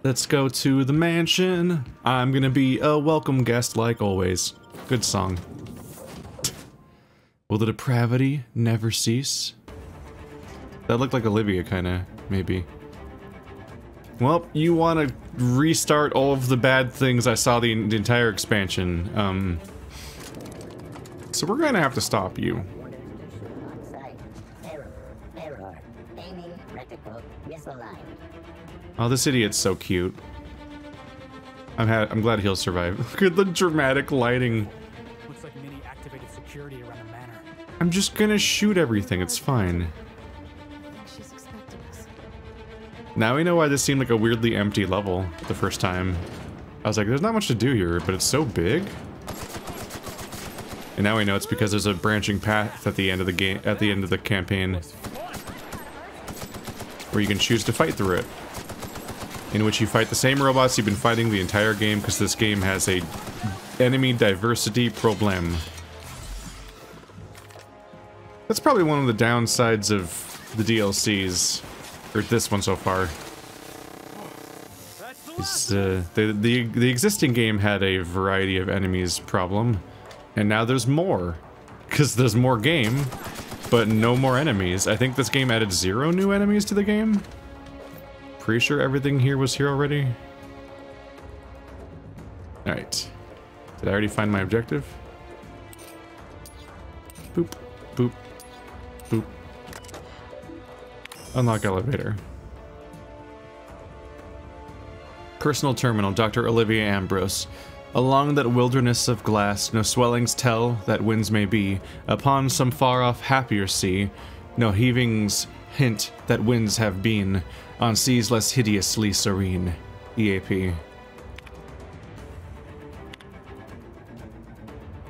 Let's go to the mansion. I'm gonna be a welcome guest like always. Good song. Will the depravity never cease? That looked like Olivia, kinda, maybe. Well, you want to restart all of the bad things I saw the entire expansion. So we're gonna have to stop you. Oh, this idiot's so cute. I'm glad he'll survive. Look at the dramatic lighting. Looks like Minnie activated security around the manor. I'm just gonna shoot everything, it's fine. She's expecting us. Now we know why this seemed like a weirdly empty level the first time. I was like, there's not much to do here, but it's so big. And now we know it's because there's a branching path at the end of the game, at the end of the campaign, where you can choose to fight through it. In which you fight the same robots you've been fighting the entire game, because this game has a enemy diversity problem. That's probably one of the downsides of the DLCs, or this one so far. The existing game had a variety of enemies problem, and now there's more, because there's more game, but no more enemies. I think this game added 0 new enemies to the game. Pretty sure everything here was here already. Alright. Did I already find my objective? Boop, boop, boop. Unlock elevator. Personal terminal, Dr. Olivia Ambrose. Along that wilderness of glass, no swellings tell that winds may be. Upon some far-off happier sea, no heavings hint that winds have been. On seas less hideously serene. EAP.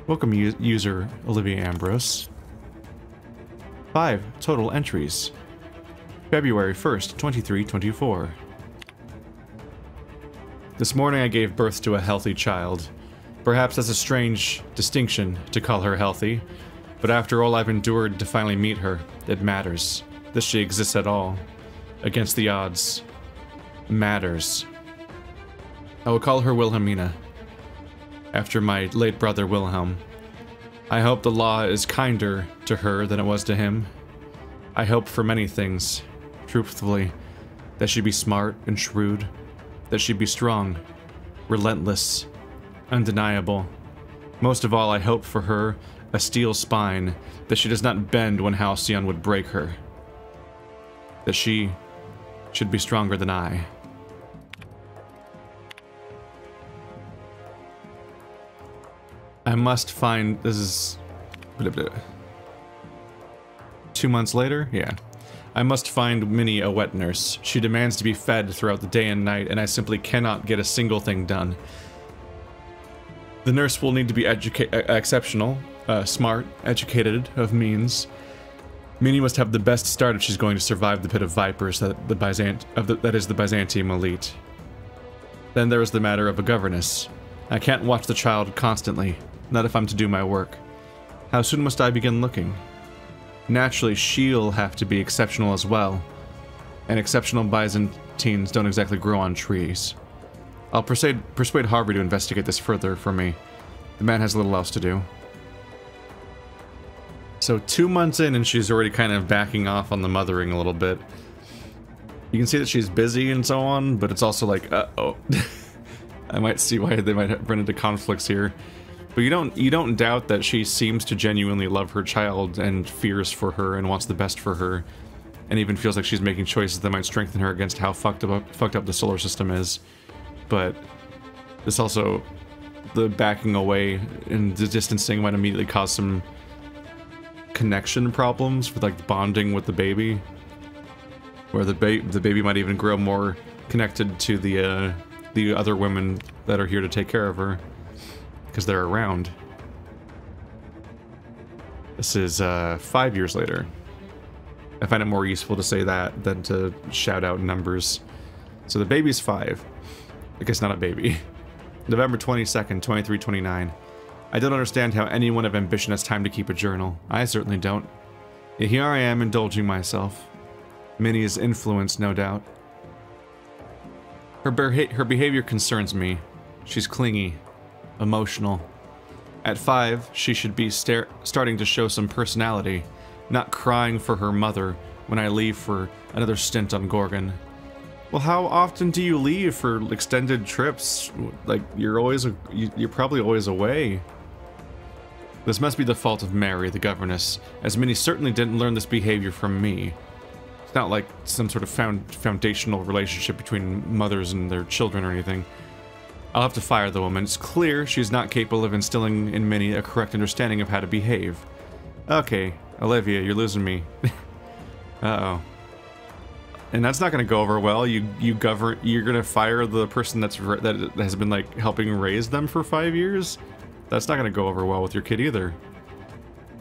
Welcome, user Olivia Ambrose. 5 total entries. February 1st, 2324. This morning I gave birth to a healthy child. Perhaps that's a strange distinction to call her healthy, but after all I've endured to finally meet her, it matters that she exists at all. Against the odds. Matters. I will call her Wilhelmina, after my late brother Wilhelm. I hope the law is kinder to her than it was to him. I hope for many things, truthfully, that she be smart and shrewd, that she be strong, relentless, undeniable. Most of all, I hope for her a steel spine, that she does not bend when Halcyon would break her. That she should be stronger than I. I must find... This is... 2 months later? Yeah. I must find Minnie a wet nurse. She demands to be fed throughout the day and night, and I simply cannot get a single thing done. The nurse will need to be exceptional, smart, educated, of means. Minnie must have the best start if she's going to survive the pit of vipers that is the Byzantium elite. Then there is the matter of a governess. I can't watch the child constantly, not if I'm to do my work. How soon must I begin looking? Naturally, she'll have to be exceptional as well, and exceptional Byzantines don't exactly grow on trees. I'll persuade Harvey to investigate this further for me. The man has little else to do. So 2 months in and she's already kind of backing off on the mothering a little bit. You can see that she's busy and so on, but it's also like, uh-oh. I might see why they might run into conflicts here. But you don't doubt that she seems to genuinely love her child and fears for her and wants the best for her. And even feels like she's making choices that might strengthen her against how fucked up the solar system is. But this also, the backing away and the distancing might immediately cause some connection problems with like bonding with the baby, where the baby might even grow more connected to the other women that are here to take care of her because they're around. This is 5 years later. I find it more useful to say that than to shout out numbers. So the baby's 5. I guess not a baby. November 22nd, 2329. I don't understand how anyone of ambition has time to keep a journal. I certainly don't. Yet here I am indulging myself. Minnie's influence, no doubt. Her behavior concerns me. She's clingy, emotional. At 5, she should be starting to show some personality, not crying for her mother when I leave for another stint on Gorgon. Well, how often do you leave for extended trips? Like, you're probably always away. This must be the fault of Mary, the governess, as Minnie certainly didn't learn this behavior from me. It's not like some sort of foundational relationship between mothers and their children or anything. I'll have to fire the woman. It's clear she's not capable of instilling in Minnie a correct understanding of how to behave. Okay, Olivia, you're losing me. Uh-oh. And that's not going to go over well. You're going to fire the person that has been like helping raise them for 5 years? That's not going to go over well with your kid either.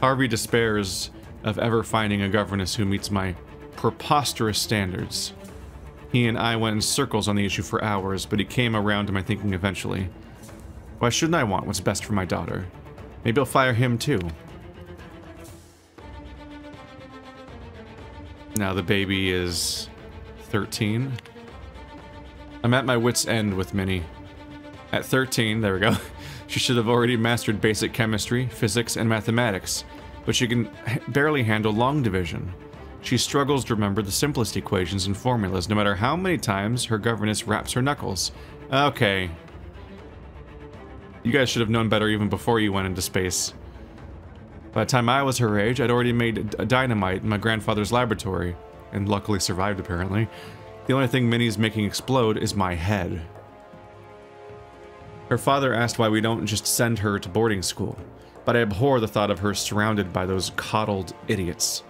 Harvey despairs of ever finding a governess who meets my preposterous standards. He and I went in circles on the issue for hours, but he came around to my thinking eventually. Why shouldn't I want what's best for my daughter? Maybe I'll fire him too. Now the baby is 13. I'm at my wit's end with Minnie. At 13, there we go, she should have already mastered basic chemistry, physics, and mathematics, but she can barely handle long division. She struggles to remember the simplest equations and formulas, no matter how many times her governess wraps her knuckles. Okay. You guys should have known better even before you went into space. By the time I was her age, I'd already made a dynamite in my grandfather's laboratory, and luckily survived apparently. The only thing Minnie's making explode is my head. Her father asked why we don't just send her to boarding school, but I abhor the thought of her surrounded by those coddled idiots.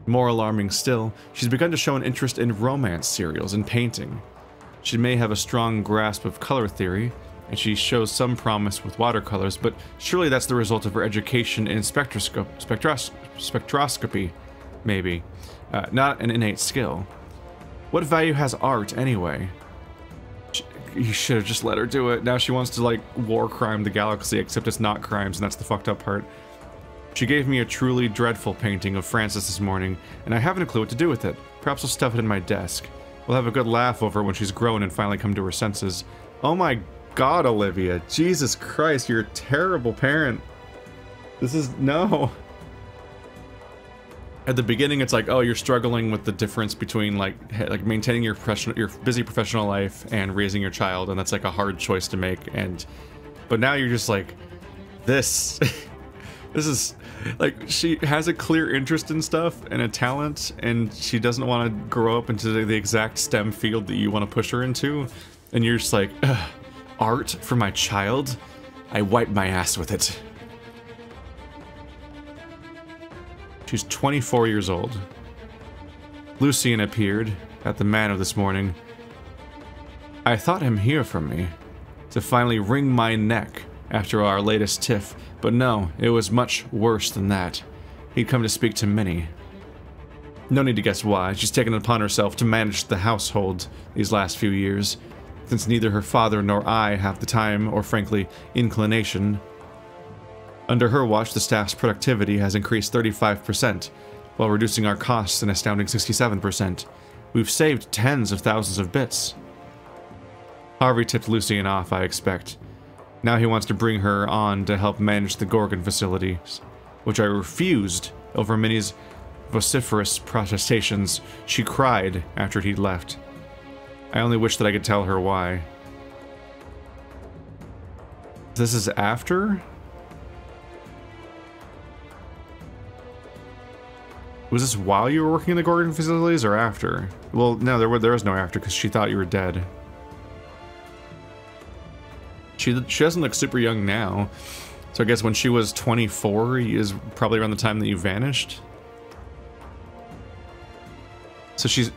More alarming still, she's begun to show an interest in romance serials and painting. She may have a strong grasp of color theory, and she shows some promise with watercolors, but surely that's the result of her education in spectroscopy, maybe. Not an innate skill. What value has art, anyway? You should have just let her do it. Now she wants to, like, war crime the galaxy, except it's not crimes, and that's the fucked up part. She gave me a truly dreadful painting of Frances this morning, and I haven't a clue what to do with it. Perhaps I'll stuff it in my desk. We'll have a good laugh over it when she's grown and finally come to her senses. Oh my god, Olivia. Jesus Christ, you're a terrible parent. This is... no. At the beginning, it's like, oh, you're struggling with the difference between, like maintaining your busy professional life and raising your child, and that's, like, a hard choice to make, and... But now you're just like, this... This is, like, she has a clear interest in stuff and a talent, and she doesn't want to grow up into the exact STEM field that you want to push her into, and you're just like, ugh, art for my child? I wipe my ass with it. She's 24 years old. Lucien appeared at the manor this morning. I thought him here for me, to finally wring my neck after our latest tiff, but no, it was much worse than that. He'd come to speak to Minnie. No need to guess why. She's taken it upon herself to manage the household these last few years, since neither her father nor I have the time or, frankly, inclination. Under her watch, the staff's productivity has increased 35%, while reducing our costs an astounding 67%. We've saved tens of thousands of bits. Harvey tipped Lucien off, I expect. Now he wants to bring her on to help manage the Gorgon facilities, which I refused over Minnie's vociferous protestations. She cried after he'd left. I only wish that I could tell her why. This is after? Was this while you were working in the Gorgon facilities or after? Well, no, there was no after because she thought you were dead. She doesn't look super young now, so I guess when she was 24 is probably around the time that you vanished. So she's,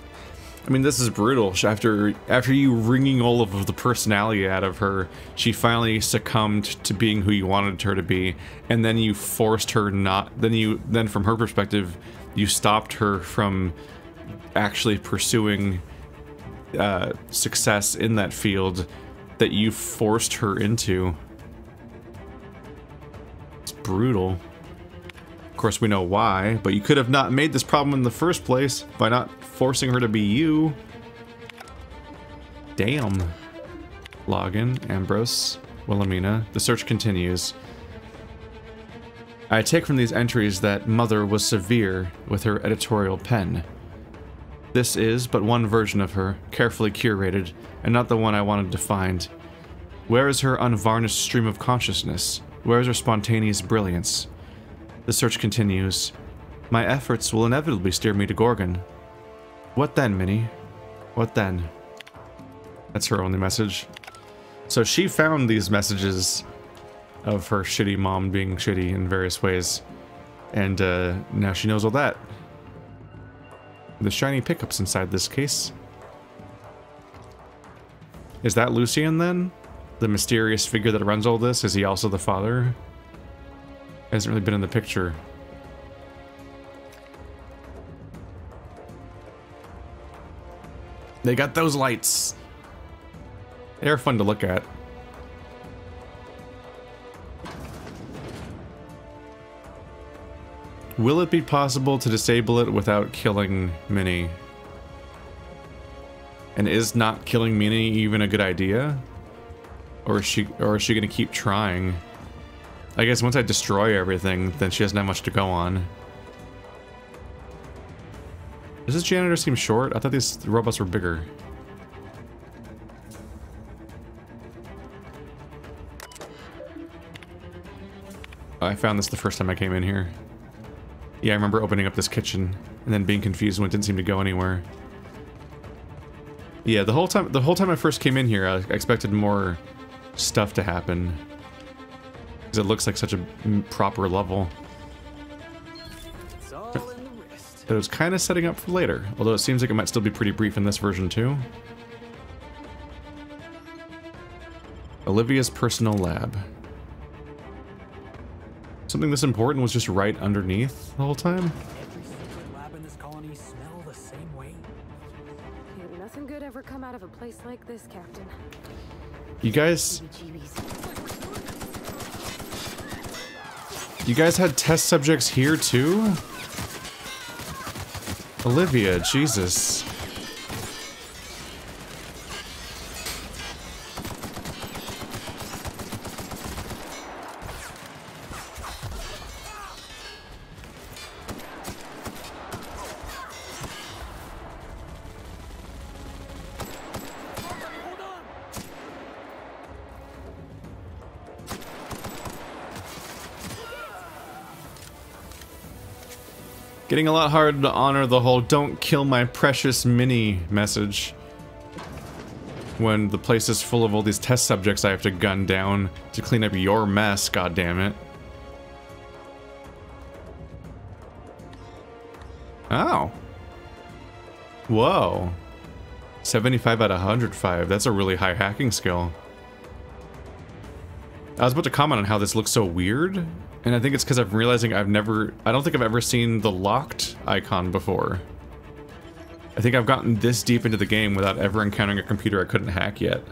I mean, this is brutal. After you wringing all of the personality out of her, she finally succumbed to being who you wanted her to be, and then you forced her not. Then from her perspective, you stopped her from actually pursuing success in that field that you forced her into. It's brutal. Of course, we know why, but you could have not made this problem in the first place by not forcing her to be you. Damn. Login, Ambrose, Wilhelmina. The search continues. I take from these entries that Mother was severe with her editorial pen. This is but one version of her, carefully curated, and not the one I wanted to find. Where is her unvarnished stream of consciousness? Where is her spontaneous brilliance? The search continues. My efforts will inevitably steer me to Gorgon. What then, Minnie? What then? That's her only message. So she found these messages of her shitty mom being shitty in various ways. And now she knows all that. The shiny pickups inside this case. Is that Lucien then? The mysterious figure that runs all this? Is he also the father? Hasn't really been in the picture. They got those lights. They're fun to look at. Will it be possible to disable it without killing Minnie? And is not killing Minnie even a good idea? Or is she gonna keep trying? I guess once I destroy everything, then she doesn't have much to go on. Does this janitor seem short? I thought these robots were bigger. I found this the first time I came in here. Yeah, I remember opening up this kitchen and then being confused when it didn't seem to go anywhere. Yeah, the whole time I first came in here, I expected more stuff to happen. Because it looks like such a proper level. It's all in the wrist. But it was kind of setting up for later, although it seems like it might still be pretty brief in this version too. Olivia's personal lab. Something this important was just right underneath the whole time? Every secret lab in this colony smell the same way. Can't nothing good ever come out of a place like this, Captain. You guys... Heebie-jeebies. You guys had test subjects here too? Olivia, Jesus. Getting a lot harder to honor the whole "don't kill my precious Minnie" message. When the place is full of all these test subjects I have to gun down to clean up your mess, goddammit. Oh. Whoa. 75 out of 105. That's a really high hacking skill. I was about to comment on how this looks so weird, and I think it's because I'm realizing I don't think I've ever seen the locked icon before. I think I've gotten this deep into the game without ever encountering a computer I couldn't hack yet.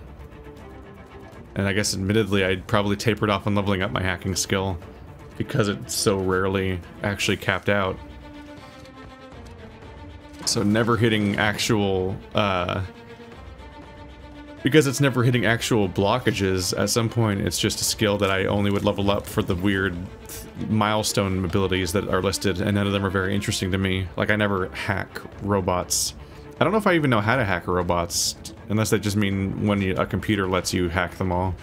And I guess admittedly I'd probably tapered off on leveling up my hacking skill because it's so rarely actually capped out. So never hitting actual, because it's never hitting actual blockages, at some point it's just a skill that I only would level up for the weird milestone abilities that are listed, and none of them are very interesting to me. Like, I never hack robots. I don't know if I even know how to hack robots, unless they just mean when a computer lets you hack them all.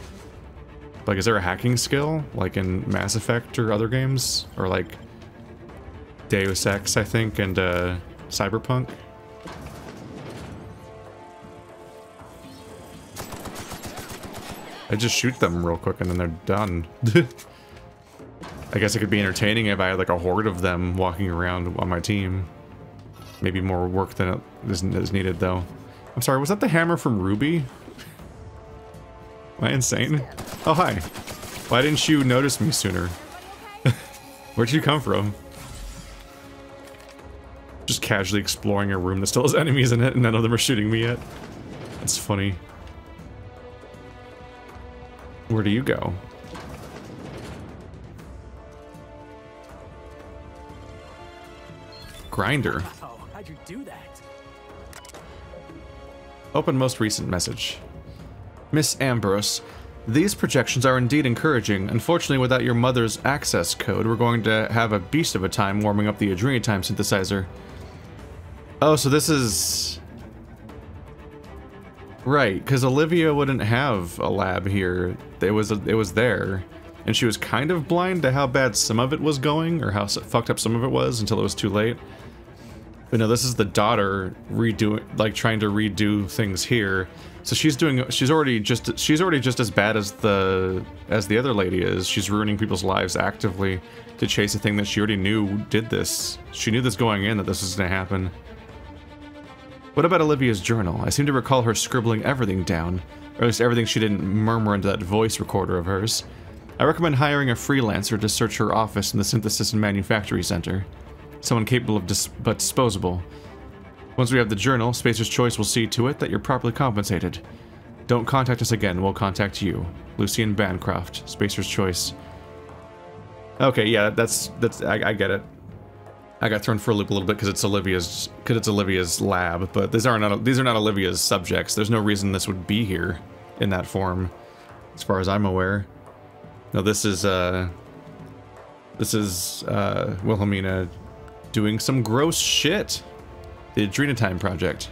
Like, is there a hacking skill, like in Mass Effect or other games? Or like Deus Ex, I think, and Cyberpunk? I just shoot them real quick and then they're done. I guess it could be entertaining if I had like a horde of them walking around on my team. Maybe more work than it is needed though. I'm sorry, was that the hammer from Ruby? Am I insane? Oh, hi. Why didn't you notice me sooner? Where'd you come from? Just casually exploring a room that still has enemies in it and none of them are shooting me yet. That's funny. Where do you go? Grinder. Oh, how'd you do that? Open most recent message. Miss Ambrose, these projections are indeed encouraging. Unfortunately, without your mother's access code, we're going to have a beast of a time warming up the adrenotime synthesizer. Oh, so this is... Right, because Olivia wouldn't have a lab here. It was there. And she was kind of blind to how bad some of it was going, or how fucked up some of it was until it was too late. But no, this is the daughter redoing, like trying to redo things here. So she's already just as bad as the other lady is. She's ruining people's lives actively to chase a thing that she already knew did this. She knew this going in, that this was gonna happen. What about Olivia's journal? I seem to recall her scribbling everything down, or at least everything she didn't murmur into that voice recorder of hers. I recommend hiring a freelancer to search her office in the Synthesis and Manufactory Center. Someone capable of but disposable. Once we have the journal, Spacer's Choice will see to it that you're properly compensated. Don't contact us again, we'll contact you. Lucien Bancroft, Spacer's Choice. Okay, yeah, I get it. I got thrown for a loop a little bit because it's Olivia's lab, but these are not Olivia's subjects. There's no reason this would be here in that form, as far as I'm aware. No, this is Wilhelmina doing some gross shit. The Adrenotime Project.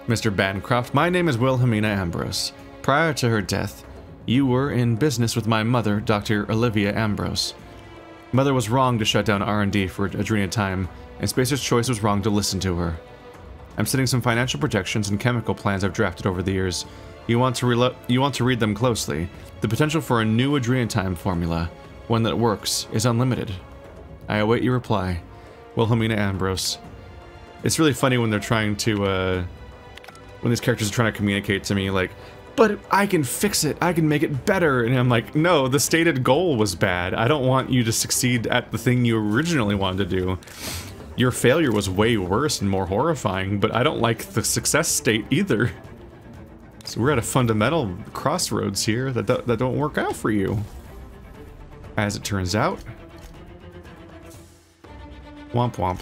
Mr. Bancroft, my name is Wilhelmina Ambrose. Prior to her death, you were in business with my mother, Dr. Olivia Ambrose. Mother was wrong to shut down R&D for Adrenotime, and Spacer's Choice was wrong to listen to her. I'm setting some financial projections and chemical plans I've drafted over the years. You want to read them closely. The potential for a new Adrenotime formula, one that works, is unlimited. I await your reply. Wilhelmina Ambrose. It's really funny when they're trying to, when these characters are trying to communicate to me, like, but I can fix it, I can make it better, and I'm like, no, the stated goal was bad. I don't want you to succeed at the thing you originally wanted to do. Your failure was way worse and more horrifying, but I don't like the success state either. So we're at a fundamental crossroads here that don't work out for you. As it turns out. Womp womp.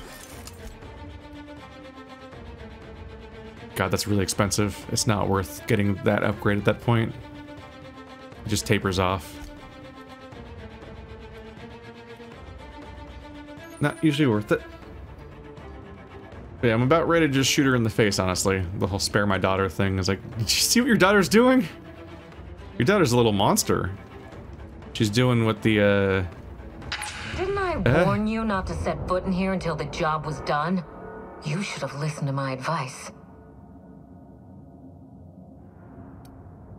God, that's really expensive. It's not worth getting that upgrade at that point. It just tapers off. Not usually worth it. But yeah, I'm about ready to just shoot her in the face, honestly. The whole spare my daughter thing is like, did you see what your daughter's doing? Your daughter's a little monster. She's doing what the, Didn't I warn you not to set foot in here until the job was done? You should have listened to my advice.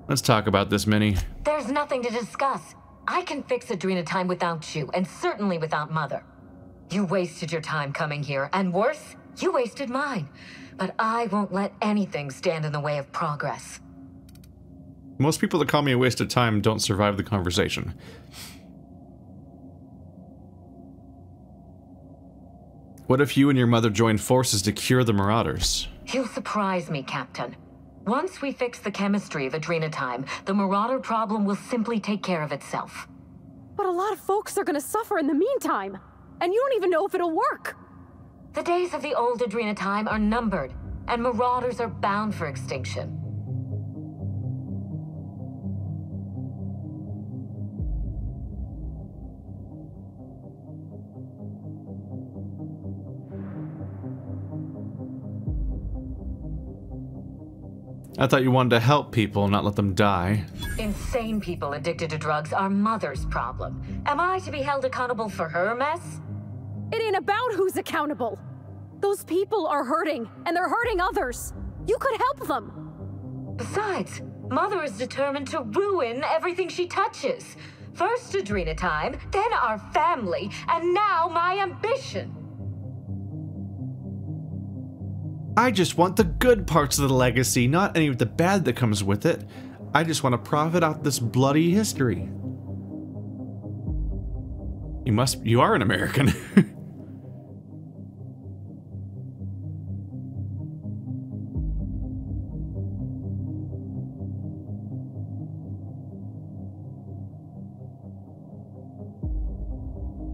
Let's talk about this, Minnie. There's nothing to discuss. I can fix Adrenotime without you, and certainly without Mother. You wasted your time coming here, and worse, you wasted mine. But I won't let anything stand in the way of progress. Most people that call me a waste of time don't survive the conversation. What if you and your mother joined forces to cure the marauders? You surprise me, Captain. Once we fix the chemistry of Adrenotime, the marauder problem will simply take care of itself. But a lot of folks are gonna suffer in the meantime. And you don't even know if it'll work. The days of the old Adrenotime are numbered, and marauders are bound for extinction. I thought you wanted to help people, not let them die. Insane people addicted to drugs are Mother's problem. Am I to be held accountable for her mess? It ain't about who's accountable. Those people are hurting, and they're hurting others. You could help them. Besides, Mother is determined to ruin everything she touches. First Adrenotime, then our family, and now my ambition. I just want the good parts of the legacy, not any of the bad that comes with it. I just want to profit off this bloody history. You are an American.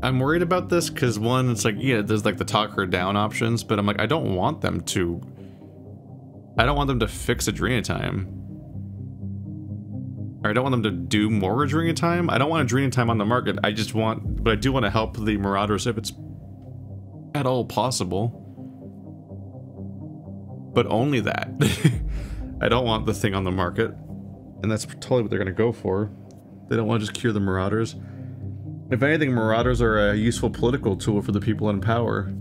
I'm worried about this because one, it's like, yeah, there's like the talk her down options, but I'm like, I don't want them to. I don't want them to fix Adrena time. Or I don't want them to do more Adrena time. I don't want Adrena time on the market. I just want, but I do want to help the marauders if it's at all possible. But only that. I don't want the thing on the market. And that's totally what they're going to go for. They don't want to just cure the marauders. If anything, marauders are a useful political tool for the people in power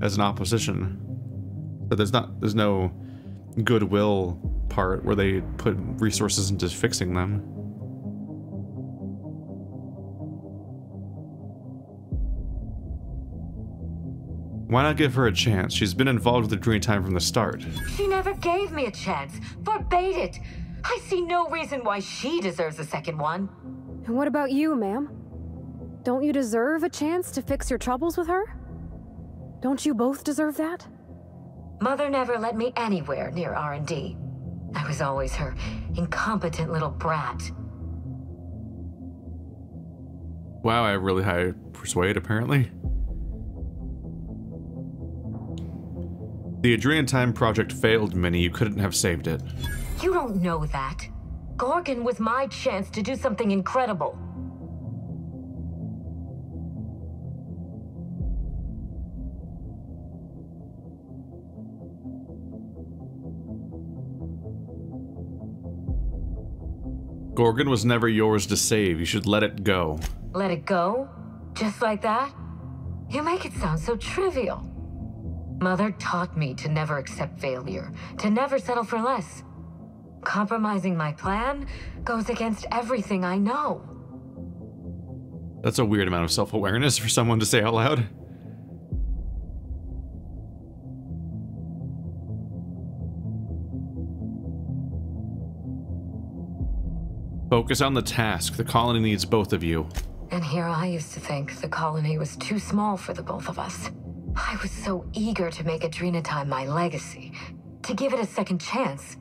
as an opposition. But there's no goodwill part where they put resources into fixing them. Why not give her a chance? She's been involved with Adrena time from the start. She never gave me a chance. Forbade it. I see no reason why she deserves a second one. And what about you, ma'am? Don't you deserve a chance to fix your troubles with her? Don't you both deserve that? Mother never let me anywhere near R&D. I was always her incompetent little brat. Wow, I have really high persuade, apparently. The Adrena time project failed, Minnie. You couldn't have saved it. You don't know that. Gorgon was my chance to do something incredible. Gorgon was never yours to save. You should let it go. Let it go? Just like that? You make it sound so trivial. Mother taught me to never accept failure, to never settle for less. Compromising my plan goes against everything I know. That's a weird amount of self-awareness for someone to say out loud. Focus on the task. The colony needs both of you. And here I used to think the colony was too small for the both of us. I was so eager to make Adrena time my legacy, to give it a second chance.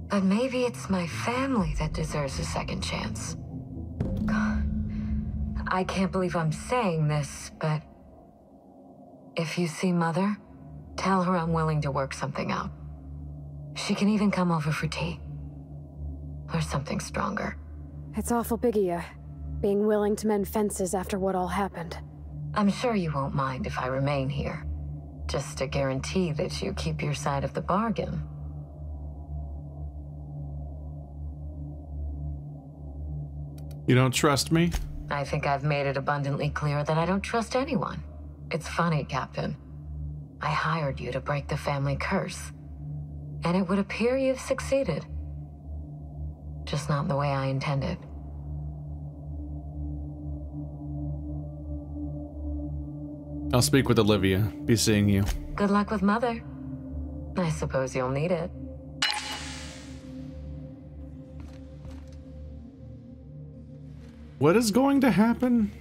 But maybe it's my family that deserves a second chance. God, I can't believe I'm saying this, but if you see Mother, tell her I'm willing to work something out. She can even come over for tea. Or something stronger. It's awful big of you, being willing to mend fences after what all happened. I'm sure you won't mind if I remain here. Just to guarantee that you keep your side of the bargain. You don't trust me? I think I've made it abundantly clear that I don't trust anyone. It's funny, Captain. I hired you to break the family curse. And it would appear you've succeeded. Just not the way I intended. I'll speak with Olivia. Be seeing you. Good luck with Mother. I suppose you'll need it. What is going to happen?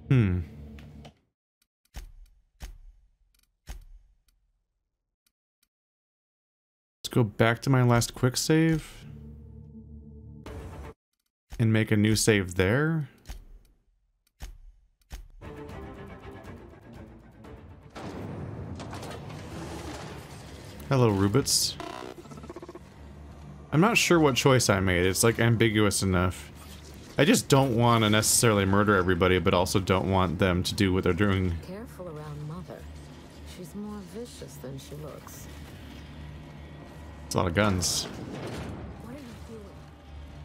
Let's go back to my last quick save. And make a new save there. Hello, Rubits. I'm not sure what choice I made. It's like ambiguous enough. I just don't want to necessarily murder everybody, but also don't want them to do what they're doing. Careful around Mother. She's more vicious than she looks. It's a lot of guns. What are you doing?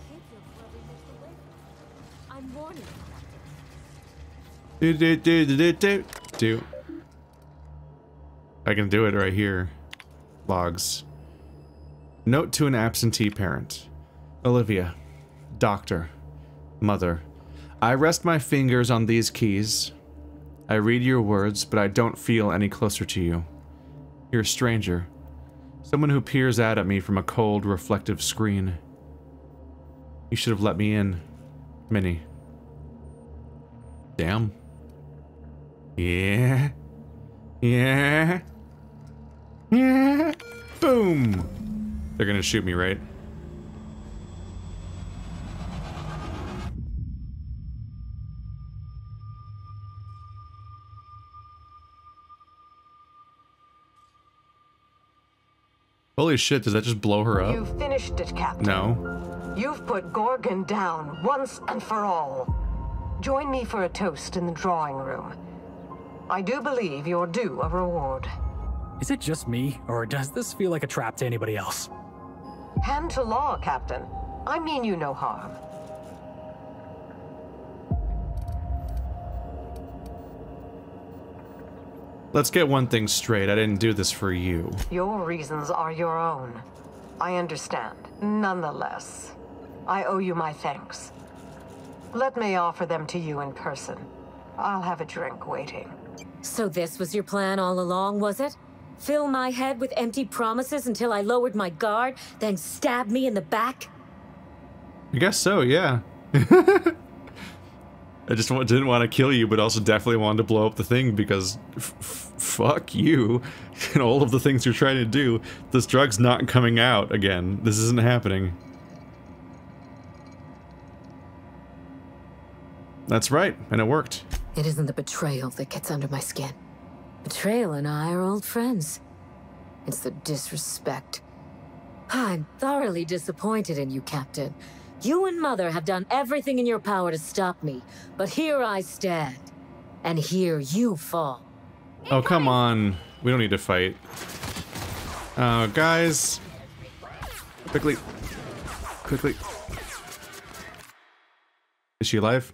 Keep your cleverness away from me. I'm warning you. Do. I can do it right here. Logs. Note to an absentee parent. Olivia. Doctor. Mother. I rest my fingers on these keys. I read your words, but I don't feel any closer to you. You're a stranger. Someone who peers out at me from a cold, reflective screen. You should have let me in, Minnie. Damn. Yeah. Yeah. Yeah. Boom. They're gonna shoot me, right? Holy shit, does that just blow her up? You've finished it, Captain. No. You've put Gorgon down once and for all. Join me for a toast in the drawing room. I do believe you're due a reward. Is it just me, or does this feel like a trap to anybody else? Hand to law, Captain. I mean you no harm. Let's get one thing straight. I didn't do this for you. Your reasons are your own. I understand. Nonetheless, I owe you my thanks. Let me offer them to you in person. I'll have a drink waiting. So this was your plan all along, was it? Fill my head with empty promises until I lowered my guard, then stab me in the back? I guess so, yeah. I just didn't want to kill you, but also definitely wanted to blow up the thing because fuck you and all of the things you're trying to do. This drug's not coming out again. This isn't happening. That's right, and it worked. It isn't the betrayal that gets under my skin. Betrayal and I are old friends. It's the disrespect. I'm thoroughly disappointed in you, Captain. You and Mother have done everything in your power to stop me, but here I stand, and here you fall. Oh, come on. We don't need to fight. Guys. Quickly. Quickly. Is she alive?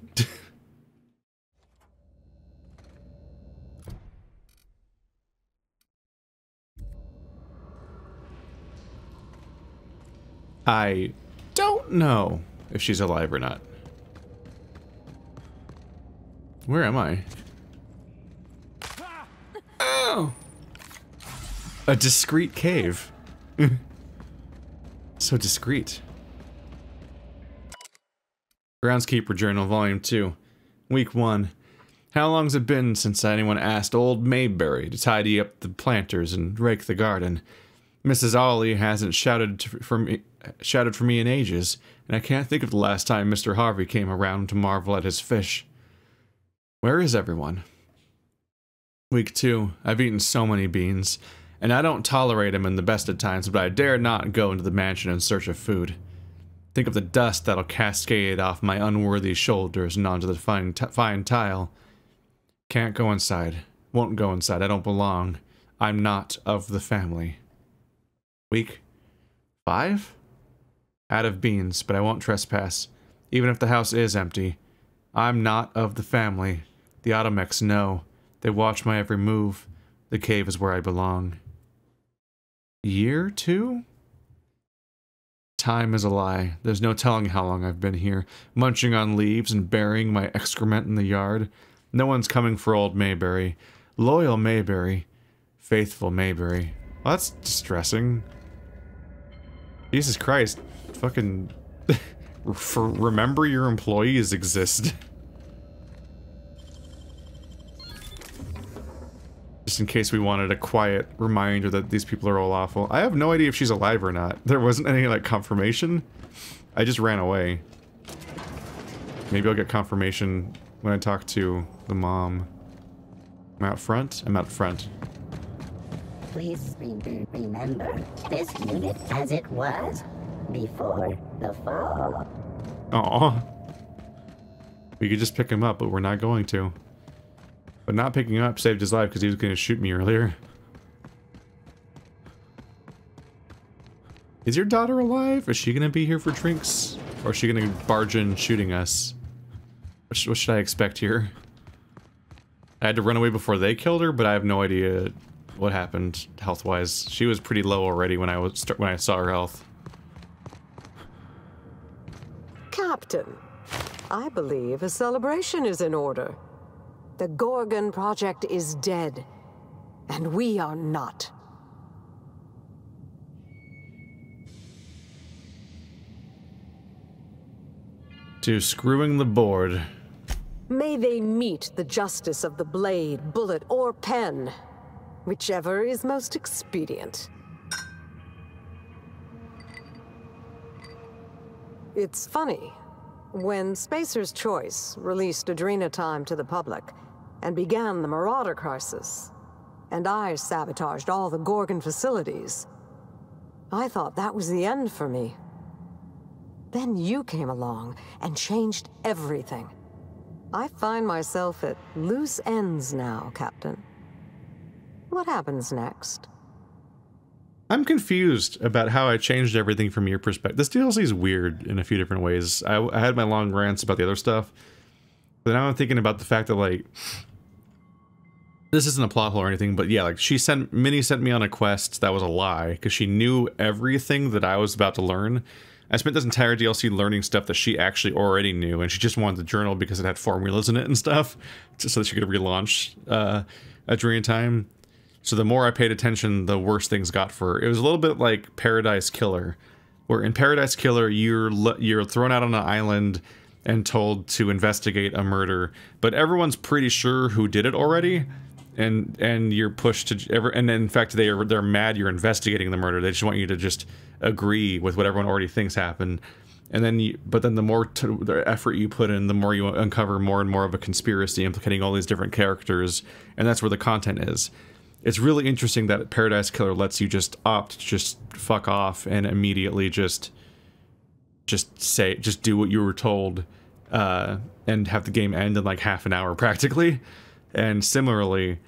I don't know if she's alive or not. Where am I? Oh! A discreet cave. So discreet. Groundskeeper Journal, Volume 2. Week 1. How long's it been since anyone asked old Mayberry to tidy up the planters and rake the garden? Mrs. Ollie hasn't shouted for me in ages, and I can't think of the last time Mr. Harvey came around to marvel at his fish. Where is everyone? Week 2. I've eaten so many beans, and I don't tolerate them in the best of times, but I dare not go into the mansion in search of food. Think of the dust that'll cascade off my unworthy shoulders and onto the fine tile. Can't go inside. Won't go inside. I don't belong. I'm not of the family. Week 5? Out of beans, but I won't trespass, even if the house is empty. I'm not of the family. The Automechs know. They watch my every move. The cave is where I belong. Year 2? Time is a lie. There's no telling how long I've been here, munching on leaves and burying my excrement in the yard. No one's coming for old Mayberry. Loyal Mayberry. Faithful Mayberry. Well, that's distressing. Jesus Christ. Fucking... remember your employees exist. Just in case we wanted a quiet reminder that these people are all awful. I have no idea if she's alive or not. There wasn't any, like, confirmation. I just ran away. Maybe I'll get confirmation when I talk to the mom. I'm out front? I'm out front. Please remember this unit as it was before the fall. Aw. We could just pick him up, but we're not going to. But not picking him up saved his life because he was going to shoot me earlier. Is your daughter alive? Is she going to be here for drinks? Or is she going to barge in shooting us? What should I expect here? I had to run away before they killed her, but I have no idea what happened health-wise. She was pretty low already when I saw her health. Captain, I believe a celebration is in order. The Gorgon Project is dead, and we are not. To screwing the board. May they meet the justice of the blade, bullet, or pen, whichever is most expedient. It's funny. When Spacer's Choice released Adrena Time to the public and began the Marauder crisis, and I sabotaged all the Gorgon facilities, I thought that was the end for me. Then you came along and changed everything. I find myself at loose ends now, Captain. What happens next? I'm confused about how I changed everything from your perspective. This DLC is weird in a few different ways. I had my long rants about the other stuff, but now I'm thinking about the fact that, like, this isn't a plot hole or anything, but yeah, like, Minnie sent me on a quest that was a lie, because she knew everything that I was about to learn. I spent this entire DLC learning stuff that she actually already knew, and she just wanted the journal because it had formulas in it and stuff, just so that she could relaunch a Dream Time. So the more I paid attention, the worse things got for her. It was a little bit like Paradise Killer, where in Paradise Killer, you're thrown out on an island and told to investigate a murder, but everyone's pretty sure who did it already, and you're pushed to and in fact they're mad you're investigating the murder. They just want you to just agree with what everyone already thinks happened, and then but then the more the effort you put in, the more you uncover more and more of a conspiracy implicating all these different characters, and that's where the content is. It's really interesting that Paradise Killer lets you just opt to just fuck off and immediately just do what you were told, and have the game end in like half an hour practically. And similarly,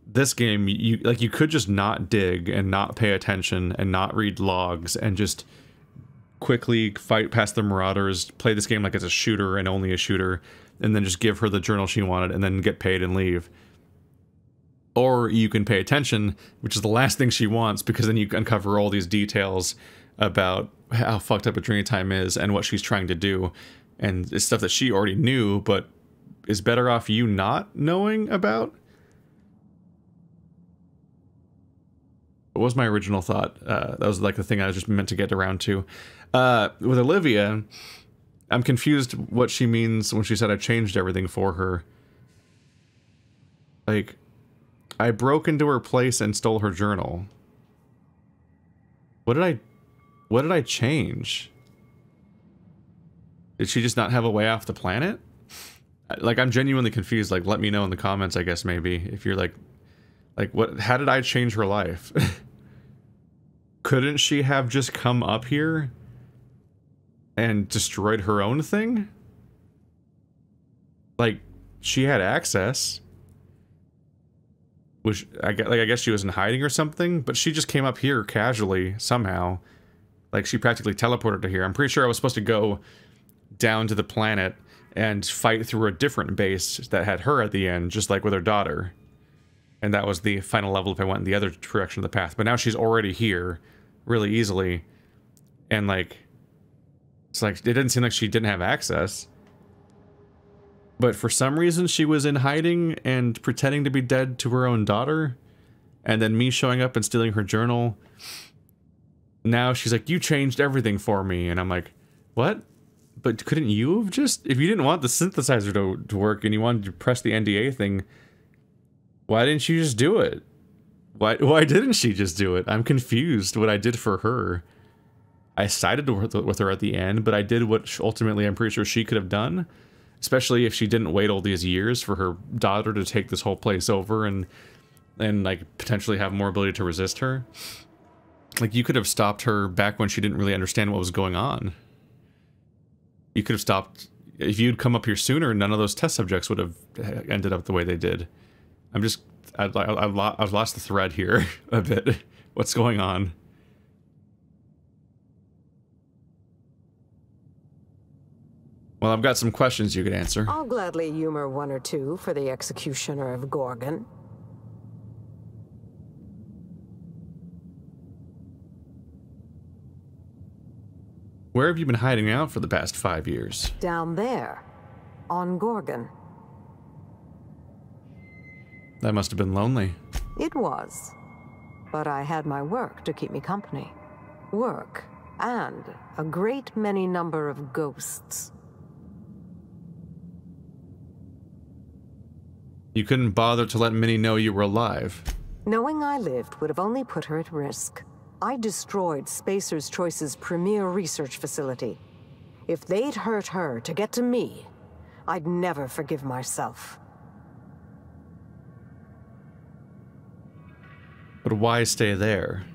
this game, you could just not dig and not pay attention and not read logs and just quickly fight past the marauders, play this game like it's a shooter and only a shooter, and then just give her the journal she wanted and then get paid and leave. Or you can pay attention, which is the last thing she wants, because then you uncover all these details about how fucked up a Dream Time is and what she's trying to do. And it's stuff that she already knew, but is better off you not knowing about. What was my original thought? That was like the thing I was just meant to get around to. With Olivia, I'm confused what she means when she said I changed everything for her. Like, I broke into her place and stole her journal. What did I change? Did she just not have a way off the planet? Like, I'm genuinely confused. Like, let me know in the comments, I guess, maybe, if you're like what, how did I change her life? Couldn't she have just come up here and destroyed her own thing? Like, she had access. Which, I guess she was in hiding or something, but she just came up here casually, somehow. Like, she practically teleported to here. I'm pretty sure I was supposed to go down to the planet and fight through a different base that had her at the end, just like with her daughter. And that was the final level if I went in the other direction of the path. But now she's already here, really easily. And, like, it's like, it didn't seem like she didn't have access. But for some reason, she was in hiding and pretending to be dead to her own daughter. And then me showing up and stealing her journal. Now she's like, you changed everything for me. And I'm like, what? But couldn't you have just... If you didn't want the synthesizer to work and you wanted to press the NDA thing, why didn't you just do it? Why didn't she just do it? I'm confused what I did for her. I sided with her at the end, but I did what ultimately I'm pretty sure she could have done. Especially if she didn't wait all these years for her daughter to take this whole place over and like potentially have more ability to resist her. Like, you could have stopped her back when she didn't really understand what was going on. You could have stopped if you'd come up here sooner. None of those test subjects would have ended up the way they did. I've lost the thread here a bit. What's going on? Well, I've got some questions you could answer. I'll gladly humor one or two for the executioner of Gorgon. Where have you been hiding out for the past 5 years? Down there, on Gorgon. That must have been lonely. It was. But I had my work to keep me company. Work, and a great many number of ghosts. You couldn't bother to let Minnie know you were alive. Knowing I lived would have only put her at risk. I destroyed Spacer's Choice's premier research facility. If they'd hurt her to get to me, I'd never forgive myself. But why stay there?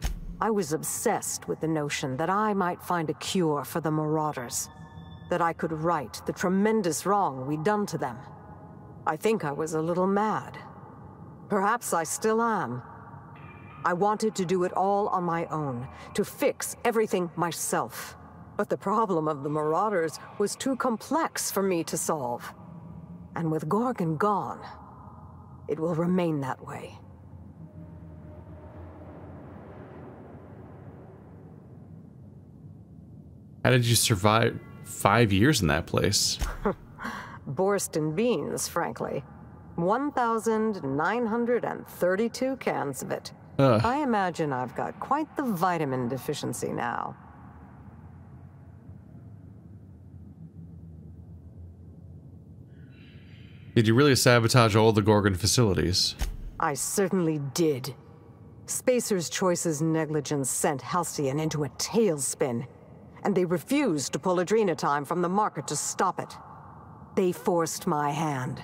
I was obsessed with the notion that I might find a cure for the marauders. That I could right the tremendous wrong we'd done to them. I think I was a little mad. Perhaps I still am. I wanted to do it all on my own, to fix everything myself. But the problem of the marauders was too complex for me to solve. And with Gorgon gone, it will remain that way. How did you survive 5 years in that place? Borscht and beans, frankly. 1,932 cans of it. I imagine I've got quite the vitamin deficiency now. Did you really sabotage all the Gorgon facilities? I certainly did. Spacer's Choice's negligence sent Halcyon into a tailspin, and they refused to pull adrenatime from the market to stop it. They forced my hand.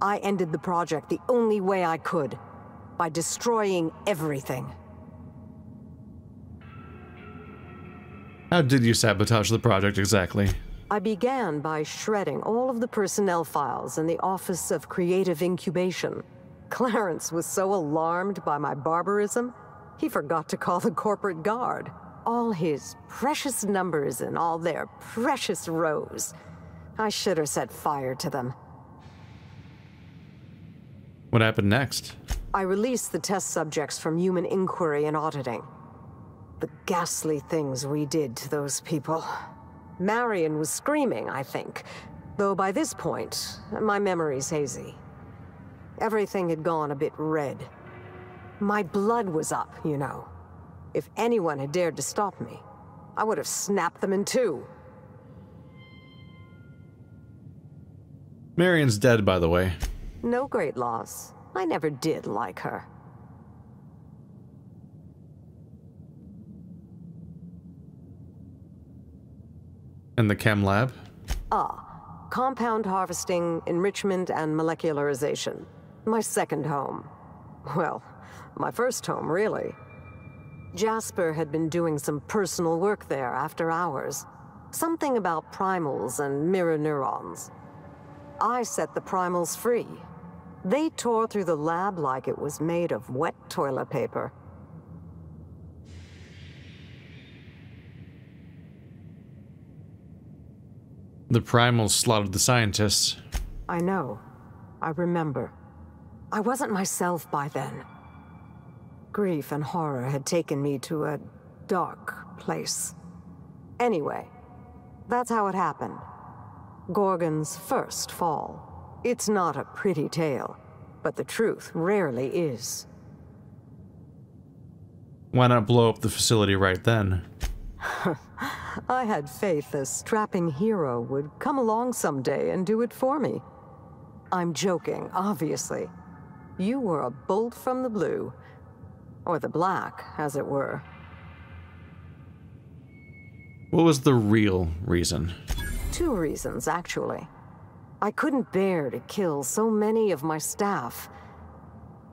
I ended the project the only way I could, by destroying everything. How did you sabotage the project exactly? I began by shredding all of the personnel files in the Office of Creative Incubation. Clarence was so alarmed by my barbarism, he forgot to call the corporate guard. All his precious numbers and all their precious rows. I should have set fire to them. What happened next? I released the test subjects from human inquiry and auditing. The ghastly things we did to those people. Marion was screaming, I think. Though by this point, my memory's hazy. Everything had gone a bit red. My blood was up, you know. If anyone had dared to stop me, I would have snapped them in two. Marion's dead, by the way. No great loss. I never did like her. And the chem lab? Compound harvesting, enrichment, and molecularization. My second home. Well, my first home, really. Jasper had been doing some personal work there after hours. Something about primals and mirror neurons. I set the primals free. They tore through the lab like it was made of wet toilet paper. The primals slaughtered the scientists. I know. I remember. I wasn't myself by then. Grief and horror had taken me to a dark place. Anyway, that's how it happened. Gorgon's first fall. It's not a pretty tale, but the truth rarely is. Why not blow up the facility right then? I had faith a strapping hero would come along someday and do it for me. I'm joking, obviously. You were a bolt from the blue. Or the black, as it were. What was the real reason? 2 reasons, actually. I couldn't bear to kill so many of my staff,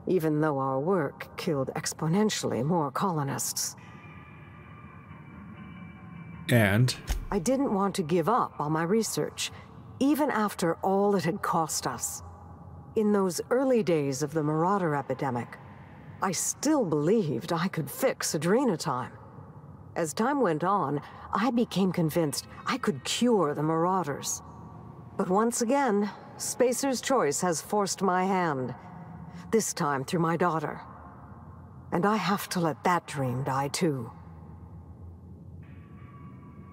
even though our work killed exponentially more colonists. And? I didn't want to give up on my research, even after all it had cost us. In those early days of the marauder epidemic, I still believed I could fix adrenatime. As time went on, I became convinced I could cure the marauders. But once again, Spacer's Choice has forced my hand. This time through my daughter. And I have to let that dream die too.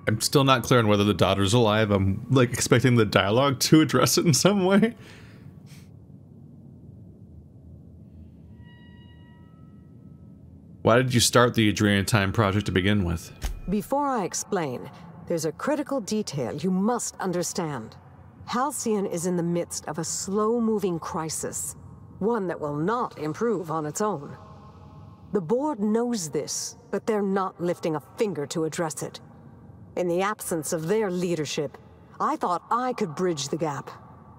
I'm still not clear on whether the daughter's alive. I'm, like, expecting the dialogue to address it in some way. Why did you start the Adrenatime project to begin with? Before I explain, there's a critical detail you must understand. Halcyon is in the midst of a slow-moving crisis, one that will not improve on its own. The board knows this, but they're not lifting a finger to address it. In the absence of their leadership, I thought I could bridge the gap.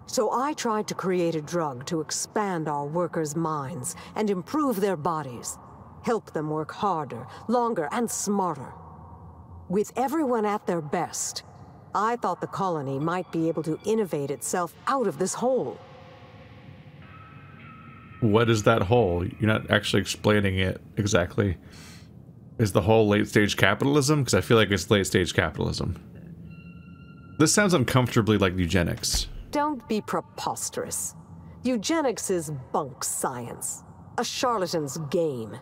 So I tried to create a drug to expand our workers' minds and improve their bodies. Help them work harder, longer, and smarter. With everyone at their best, I thought the colony might be able to innovate itself out of this hole. What is that hole? You're not actually explaining it exactly. Is the whole late-stage capitalism? Because I feel like it's late-stage capitalism. This sounds uncomfortably like eugenics. Don't be preposterous. Eugenics is bunk science. A charlatan's game.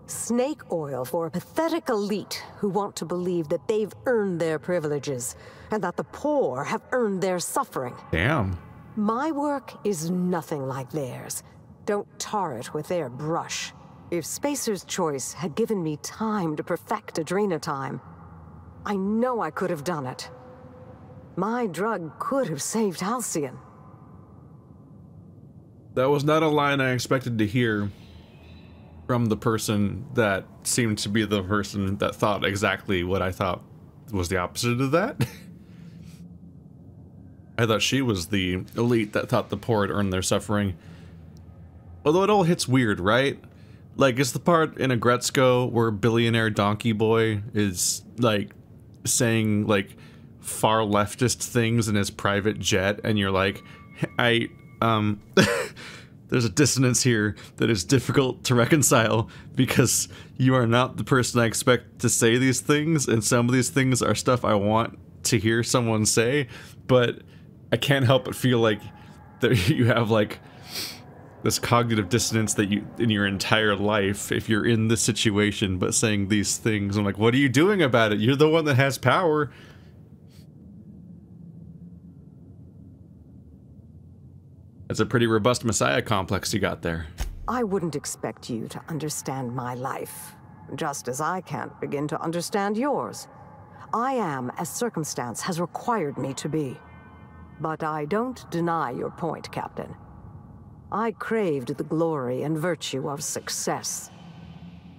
Snake oil for a pathetic elite who want to believe that they've earned their privileges and that the poor have earned their suffering. Damn. My work is nothing like theirs. Don't tar it with their brush. If Spacer's Choice had given me time to perfect Adrenatime, I know I could have done it. My drug could have saved Halcyon. That was not a line I expected to hear from the person that seemed to be the person that thought exactly what I thought was the opposite of that. I thought she was the elite that thought the poor had earned their suffering. Although it all hits weird, right? Like, it's the part in Agretzko where billionaire donkey boy is, like, saying, like, far leftist things in his private jet, and you're like, there's a dissonance here that is difficult to reconcile, because you are not the person I expect to say these things, and some of these things are stuff I want to hear someone say, but I can't help but feel like that you have, like, this cognitive dissonance that you, in your entire life, if you're in this situation but saying these things. I'm like, what are you doing about it? You're the one that has power. That's a pretty robust messiah complex you got there. I wouldn't expect you to understand my life, just as I can't begin to understand yours. I am as circumstance has required me to be. But I don't deny your point, Captain. I craved the glory and virtue of success.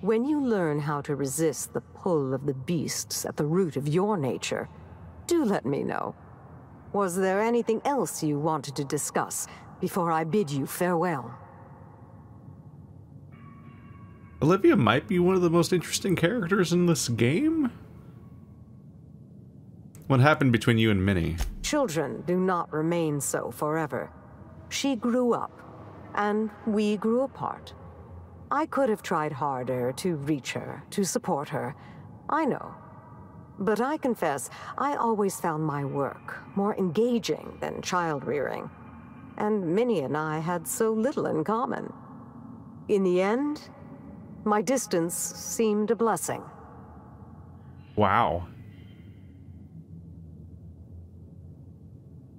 When you learn how to resist the pull of the beasts at the root of your nature, do let me know. Was there anything else you wanted to discuss before I bid you farewell? Olivia might be one of the most interesting characters in this game. What happened between you and Minnie? Children do not remain so forever. She grew up, and we grew apart. I could have tried harder to reach her, to support her. I know. But I confess, I always found my work more engaging than child-rearing. And Minnie and I had so little in common. In the end, my distance seemed a blessing. Wow.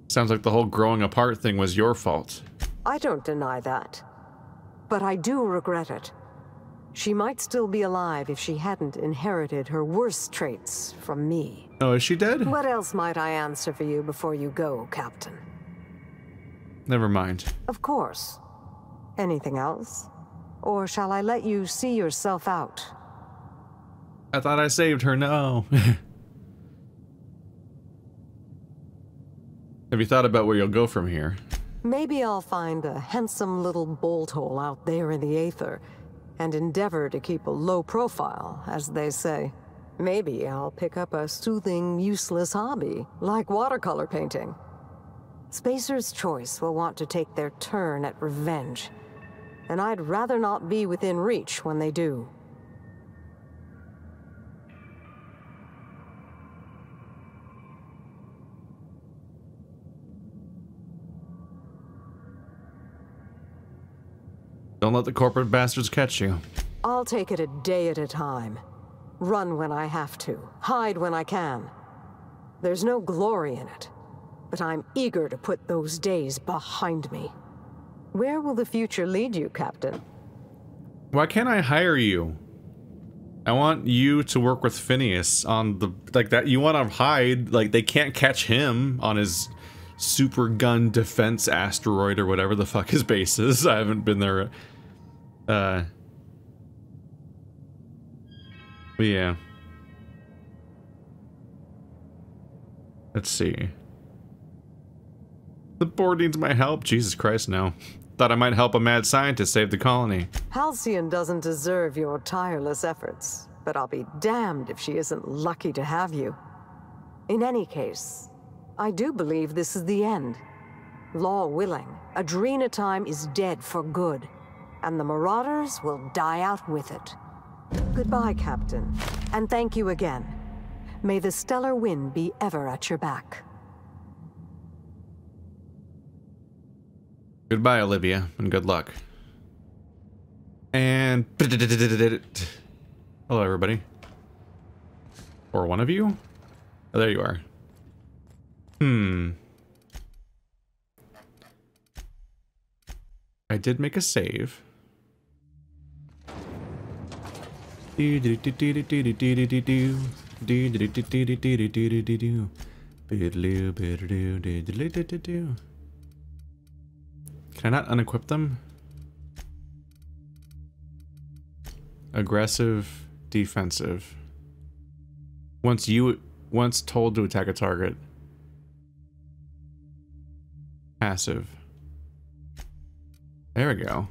Sounds like the whole growing apart thing was your fault. I don't deny that. But I do regret it. She might still be alive if she hadn't inherited her worst traits from me. Oh, is she dead? What else might I answer for you before you go, Captain? Never mind. Of course. Anything else? Or shall I let you see yourself out? I thought I saved her. No. Have you thought about where you'll go from here? Maybe I'll find a handsome little bolt hole out there in the aether and endeavor to keep a low profile, as they say. Maybe I'll pick up a soothing, useless hobby, like watercolor painting. Spacer's Choice will want to take their turn at revenge, and I'd rather not be within reach when they do. Don't let the corporate bastards catch you. I'll take it a day at a time. Run when I have to, hide when I can. There's no glory in it, but I'm eager to put those days behind me. Where will the future lead you, Captain? Why can't I hire you? I want you to work with Phineas on the, like, that. You want to hide, like, they can't catch him on his super gun defense asteroid or whatever the fuck his base is. I haven't been there. But yeah. Let's see. The board needs my help. Jesus Christ, no. Thought I might help a mad scientist save the colony. Halcyon doesn't deserve your tireless efforts, but I'll be damned if she isn't lucky to have you. In any case, I do believe this is the end. Law willing, Adrena time is dead for good, and the marauders will die out with it. Goodbye, Captain, and thank you again. May the stellar wind be ever at your back. Goodbye, Olivia, and good luck. And... hello, everybody. Or one of you? Oh, there you are. I did make a save. Can I not unequip them? Aggressive, defensive. Once told to attack a target. Passive. There we go.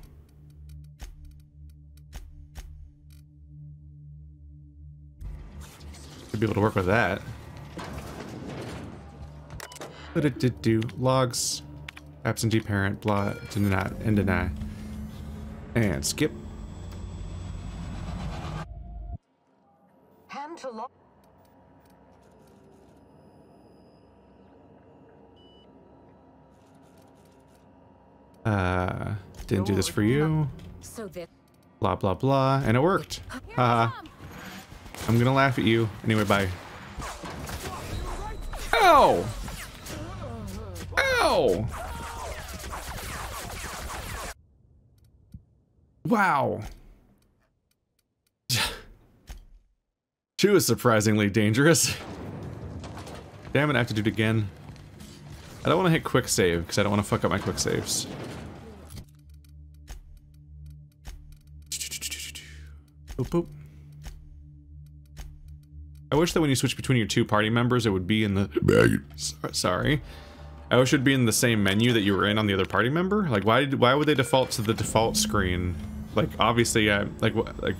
Should be able to work with that. What it did do? Logs. Absentee parent, blah, deny, and deny. And skip. Hand to law. Didn't do this for you. So this. Blah, blah, blah. And it worked. Haha. I'm gonna laugh at you. Anyway, bye. Ow! Ow! Wow. She was surprisingly dangerous. Damn it, I have to do it again. I don't want to hit quick save, because I don't want to fuck up my quick saves. Boop, boop. I wish that when you switch between your two party members, it would be in the... Sorry. I wish it would be in the same menu that you were in on the other party member. Like, why would they default to the default screen? Like, obviously, like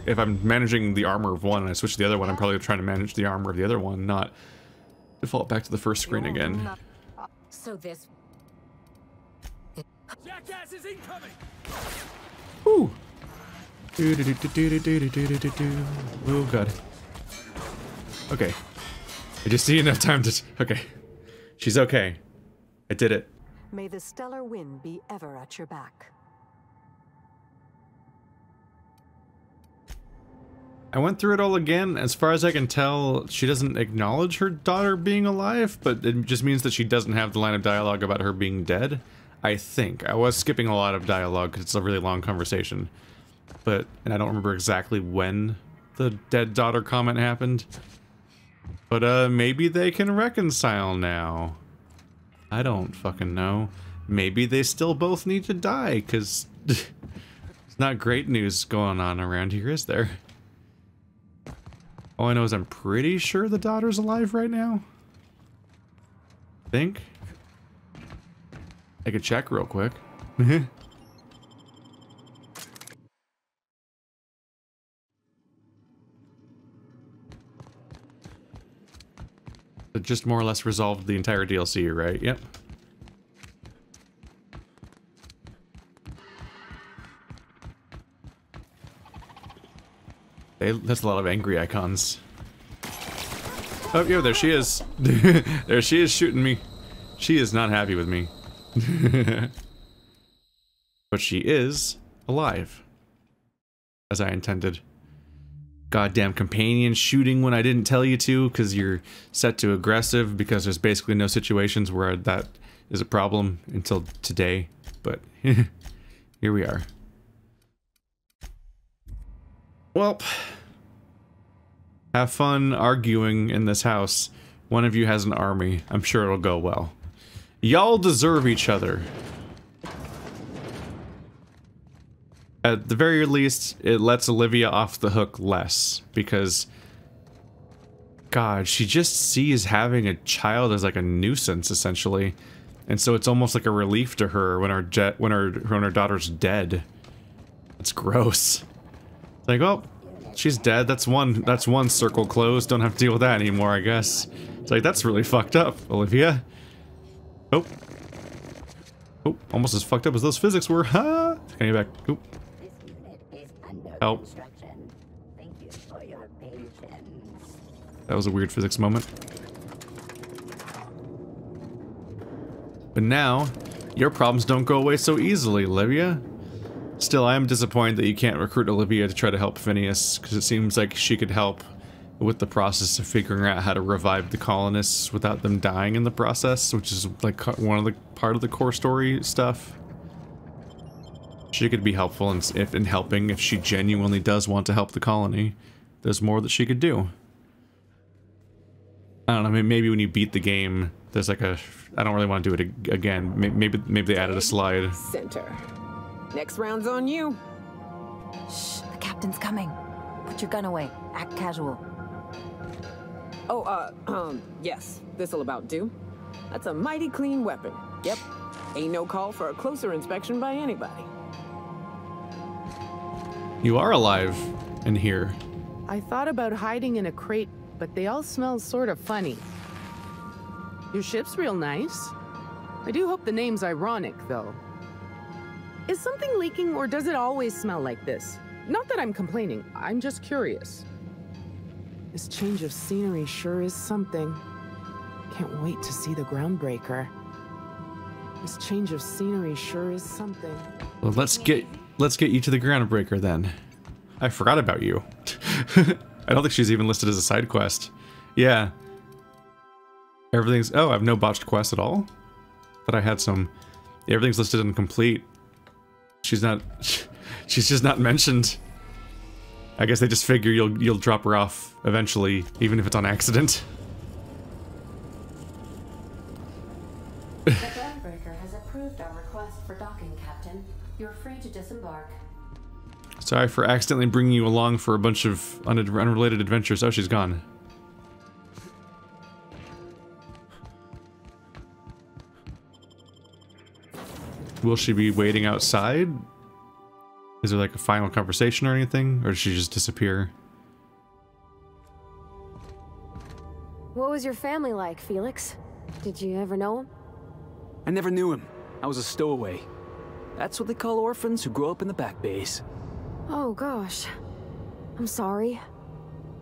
if I'm managing the armor of one and I switch to the other one, I'm probably trying to manage the armor of the other one, not default back to the first screen again. So this. Jackass is incoming! Woo! Oh god. Okay. I just need enough time to... Okay. She's okay. I did it. May the stellar wind be ever at your back. I went through it all again. As far as I can tell, she doesn't acknowledge her daughter being alive, but it just means that she doesn't have the line of dialogue about her being dead. I think. I was skipping a lot of dialogue because it's a really long conversation. And I don't remember exactly when the dead daughter comment happened. But maybe they can reconcile now. I don't fucking know. Maybe they still both need to die, because it's not great news going on around here, is there? All I know is I'm pretty sure the daughter's alive right now. Think? I could check real quick. It just more or less resolved the entire DLC, right? Yep. That's a lot of angry icons. Oh, yo, there she is. There she is shooting me. She is not happy with me. But she is alive. As I intended. Goddamn companion shooting when I didn't tell you to, because you're set to aggressive, because there's basically no situations where that is a problem until today. But here we are. Well, have fun arguing in this house. One of you has an army. I'm sure it'll go well. Y'all deserve each other. At the very least, it lets Olivia off the hook less, because God, she just sees having a child as like a nuisance, essentially. And so it's almost like a relief to her when her daughter's dead. It's gross. It's like, oh, she's dead. That's one circle closed. Don't have to deal with that anymore, I guess. It's like, that's really fucked up, Olivia. Oh. Oh, almost as fucked up as those physics were, huh? Can you back? Oop. Help. That was a weird physics moment. But now, your problems don't go away so easily, Olivia. Still, I am disappointed that you can't recruit Olivia to try to help Phineas, because it seems like she could help with the process of figuring out how to revive the colonists without them dying in the process, which is like one of the part of the core story stuff. She could be helpful in helping if she genuinely does want to help the colony. There's more that she could do. I don't know, maybe when you beat the game, there's like a... I don't really want to do it again. Maybe they added a slide. Center. Next round's on you. Shh, the captain's coming. Put your gun away. Act casual. Oh, yes. This'll about do. That's a mighty clean weapon. Yep. Ain't no call for a closer inspection by anybody. You are alive in here. I thought about hiding in a crate, but they all smell sort of funny. Your ship's real nice. I do hope the name's ironic, though. Is something leaking, or does it always smell like this? Not that I'm complaining, I'm just curious. This change of scenery sure is something. Can't wait to see the groundbreaker. This change of scenery sure is something. Well, let's get you to the groundbreaker then. I forgot about you. I don't think she's even listed as a side quest. Yeah. Everything's... Oh, I have no botched quests at all? But I had some... Yeah, everything's listed incomplete. She's not... She's just not mentioned. I guess they just figure you'll drop her off eventually, even if it's on accident. The groundbreaker has approved our request for docking, Captain. You're free to disembark. Sorry for accidentally bringing you along for a bunch of unrelated adventures. Oh, she's gone. Will she be waiting outside? Is there like a final conversation or anything? Or did she just disappear? What was your family like, Felix? Did you ever know him? I never knew him. I was a stowaway. That's what they call orphans who grow up in the back bays. Oh, gosh. I'm sorry.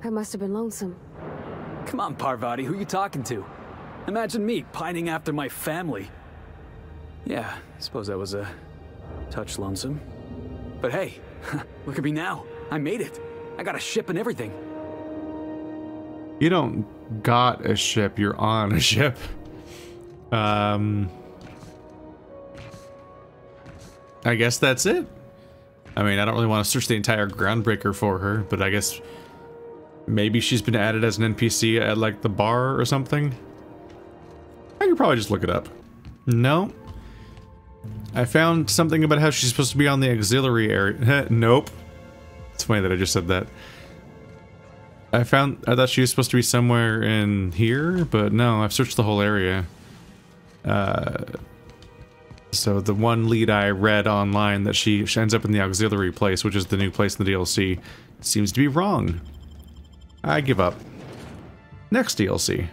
I must have been lonesome. Come on, Parvati, who you talking to? Imagine me pining after my family. Yeah, I suppose I was a touch lonesome. But hey, look at me now. I made it. I got a ship and everything. You don't got a ship, you're on a ship. I guess that's it. I mean, I don't really want to search the entire groundbreaker for her, but I guess maybe she's been added as an NPC at like the bar or something. I could probably just look it up. No. I found something about how she's supposed to be on the auxiliary area. Nope. It's funny that I just said that. I thought she was supposed to be somewhere in here, but no, I've searched the whole area. So the one lead I read online that she ends up in the auxiliary place, which is the new place in the DLC, seems to be wrong. I give up. Next DLC.